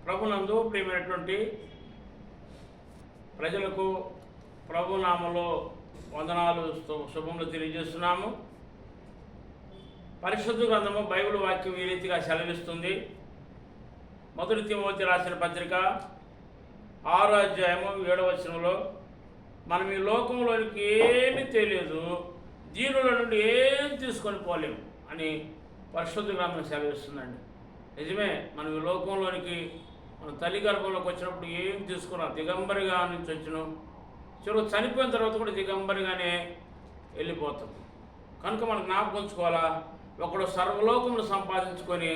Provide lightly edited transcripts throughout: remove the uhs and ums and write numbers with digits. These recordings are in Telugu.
ప్రభునందు ప్రియమైనటువంటి ప్రజలకు ప్రభునామలో వందనాలు శుభములు తెలియజేస్తున్నాము. పరిశుద్ధ గ్రంథము బైబిల్ వాక్యం ఈ రీతిగా సెలవిస్తుంది. 1 తిమోతి రాసిన పత్రిక 6వ అధ్యాయము 7వ వచనంలో, మనం ఈ లోకంలోనికి ఏమీ తెలియదు, దీనుల నుండి ఏం తీసుకొని పోలేము అని పరిశుద్ధ గ్రంథం సెలవిస్తుందండి. నిజమే, మనం ఈ లోకంలోనికి మన తల్లి గర్భంలోకి వచ్చినప్పుడు ఏం తీసుకున్నాం, దిగంబరిగా నుంచి వచ్చినాం, చివరికి చనిపోయిన తర్వాత కూడా దిగంబరిగానే వెళ్ళిపోతాం. కనుక మనం జ్ఞాపకం ఉంచుకోవాలా, ఒకడు సర్వలోకములు సంపాదించుకొని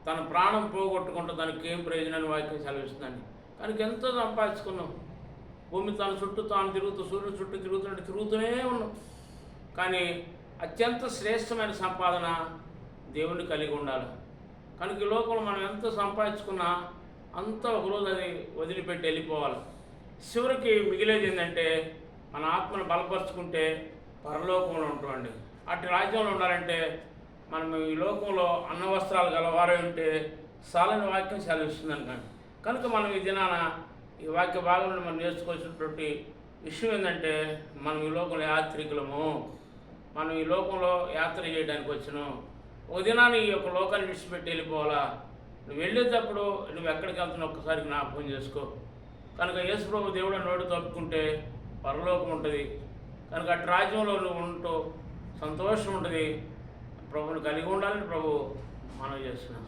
తన ప్రాణం పోగొట్టుకుంటే దానికి ఏం ప్రయోజనాన్ని వాక్యం సెలవిస్తుందండి. కనుక ఎంతో సంపాదించుకున్నాం, భూమి తన చుట్టూ తాను తిరుగుతూ సూర్యుడు చుట్టూ తిరుగుతూనే ఉన్నాం. కానీ అత్యంత శ్రేష్టమైన సంపాదన దేవుణ్ణి కలిగి ఉండాలి. కనుక ఈ లోకంలో మనం ఎంత సంపాదించుకున్నా అంతా ఒకరోజు అది వదిలిపెట్టి వెళ్ళిపోవాలి. చివరికి మిగిలేది ఏంటంటే మన ఆత్మను బలపరుచుకుంటే పరలోకంలో ఉంటామండి. అటు రాజ్యంలో ఉండాలంటే మనం ఈ లోకంలో అన్న వస్త్రాలు గలవారై ఉంటే సాలని వాక్యం సెలవిస్తుందని. కనుక మనం ఈ దినాన ఈ వాక్య భాగంలో మనం నేర్చుకోవాల్సినటువంటి విషయం ఏంటంటే, మనం ఈ లోకంలో యాత్రికులము, మనం ఈ లోకంలో యాత్ర చేయడానికి వచ్చినాం. ఒక దినాన్ని ఈ యొక్క లోకాన్ని విడిచిపెట్టి వెళ్ళిపోవాలా. నువ్వు వెళ్ళేటప్పుడు నువ్వు ఎక్కడికి వెళ్తున్నావు ఒక్కసారి జ్ఞాపకం చేసుకో. కనుక యేసుప్రభు దేవుడు నోడు తప్పుకుంటే పరలోకం ఉంటుంది. కనుక అటు రాజ్యంలో నువ్వు ఉంటూ సంతోషం ఉంటుంది. ప్రభువుని కలిగి ఉండాలని ప్రభు మనం చేస్తున్నాం.